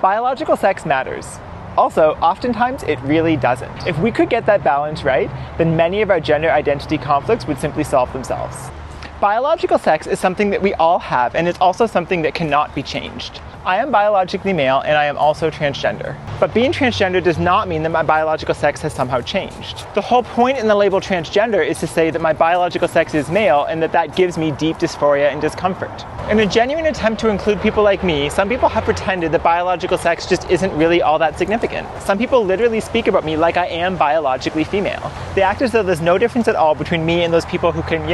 Biological sex matters. Also, oftentimes it really doesn't. If we could get that balance right, then many of our gender identity conflicts would simply solve themselves. Biological sex is something that we all have, and it's also something that cannot be changed. I am biologically male and I am also transgender. But being transgender does not mean that my biological sex has somehow changed. The whole point in the label transgender is to say that my biological sex is male and that gives me deep dysphoria and discomfort. In a genuine attempt to include people like me, some people have pretended that biological sex just isn't really all that significant. Some people literally speak about me like I am biologically female. They act as though there's no difference at all between me and those people who can,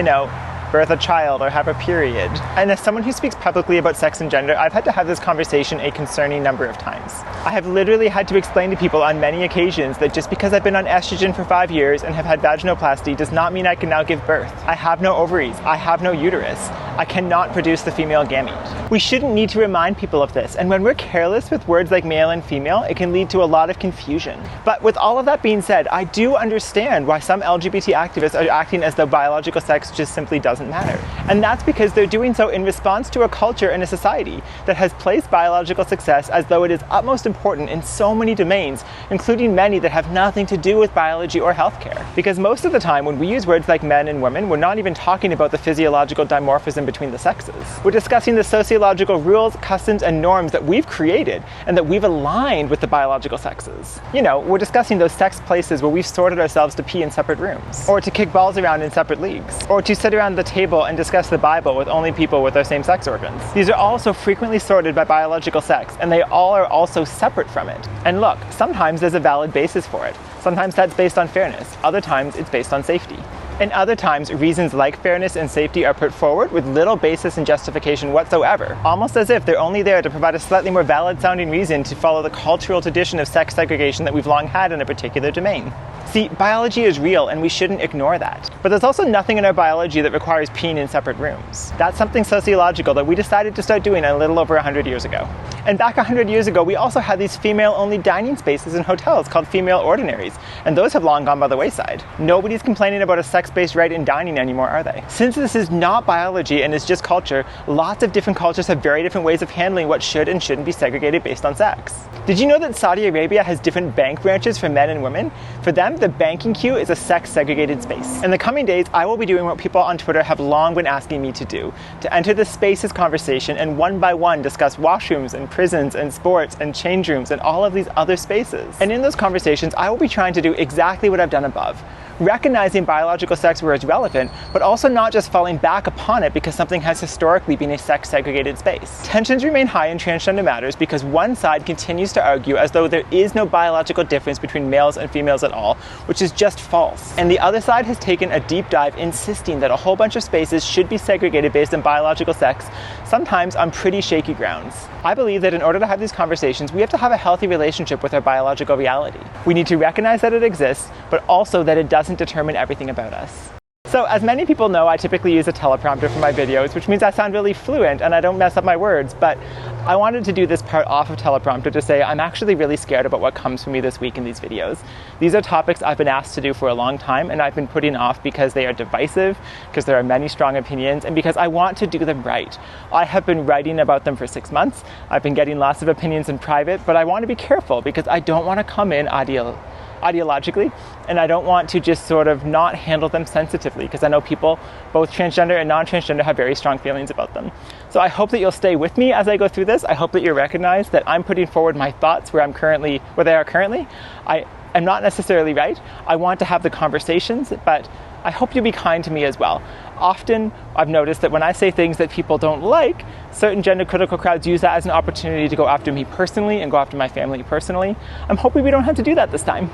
birth a child or have a period. And as someone who speaks publicly about sex and gender, I've had to have this conversation a concerning number of times. I have literally had to explain to people on many occasions that just because I've been on estrogen for 5 years and have had vaginoplasty does not mean I can now give birth. I have no ovaries. I have no uterus. I cannot produce the female gamete. We shouldn't need to remind people of this, and when we're careless with words like male and female, it can lead to a lot of confusion. But with all of that being said, I do understand why some LGBT activists are acting as though biological sex just simply doesn't matter. And that's because they're doing so in response to a culture and a society that has placed biological success as though it is utmost important in so many domains, including many that have nothing to do with biology or healthcare. Because most of the time when we use words like men and women, we're not even talking about the physiological dimorphism between the sexes. We're discussing the sociological rules, customs, and norms that we've created and that we've aligned with the biological sexes. We're discussing those sex places where we've sorted ourselves to pee in separate rooms, or to kick balls around in separate leagues, or to sit around the table and discuss the Bible with only people with their same sex organs. These are all so frequently sorted by biological sex, and they all are also separate from it. And look, sometimes there's a valid basis for it. Sometimes that's based on fairness. Other times it's based on safety. And other times, reasons like fairness and safety are put forward with little basis and justification whatsoever, almost as if they're only there to provide a slightly more valid-sounding reason to follow the cultural tradition of sex segregation that we've long had in a particular domain. See, biology is real and we shouldn't ignore that. But there's also nothing in our biology that requires peeing in separate rooms. That's something sociological that we decided to start doing a little over 100 years ago. And back 100 years ago, we also had these female-only dining spaces in hotels called female ordinaries, and those have long gone by the wayside. Nobody's complaining about a sex-based right in dining anymore, are they? Since this is not biology and is just culture, lots of different cultures have very different ways of handling what should and shouldn't be segregated based on sex. Did you know that Saudi Arabia has different bank branches for men and women? For them, the banking queue is a sex-segregated space. In the coming days, I will be doing what people on Twitter have long been asking me to do, to enter the spaces conversation and one by one discuss washrooms and prisons and sports and change rooms and all of these other spaces. And in those conversations, I will be trying to do exactly what I've done above, recognizing biological sex where it's relevant, but also not just falling back upon it because something has historically been a sex-segregated space. Tensions remain high in transgender matters because one side continues to argue as though there is no biological difference between males and females at all, which is just false. And the other side has taken a deep dive insisting that a whole bunch of spaces should be segregated based on biological sex, sometimes on pretty shaky grounds. I believe that in order to have these conversations, we have to have a healthy relationship with our biological reality. We need to recognize that it exists, but also that it doesn't determine everything about us. So, as many people know, I typically use a teleprompter for my videos, which means I sound really fluent and I don't mess up my words, but I wanted to do this part off of teleprompter to say I'm actually really scared about what comes for me this week in these videos. These are topics I've been asked to do for a long time and I've been putting off because they are divisive, because there are many strong opinions, and because I want to do them right. I have been writing about them for 6 months. I've been getting lots of opinions in private, but I want to be careful because I don't want to come in ideologically, and I don't want to just sort of not handle them sensitively because I know people, both transgender and non-transgender, have very strong feelings about them. So I hope that you'll stay with me as I go through this. I hope that you recognize that I'm putting forward my thoughts where they are currently. I am not necessarily right. I want to have the conversations, but I hope you'll be kind to me as well. Often, I've noticed that when I say things that people don't like, certain gender-critical crowds use that as an opportunity to go after me personally and go after my family personally. I'm hoping we don't have to do that this time.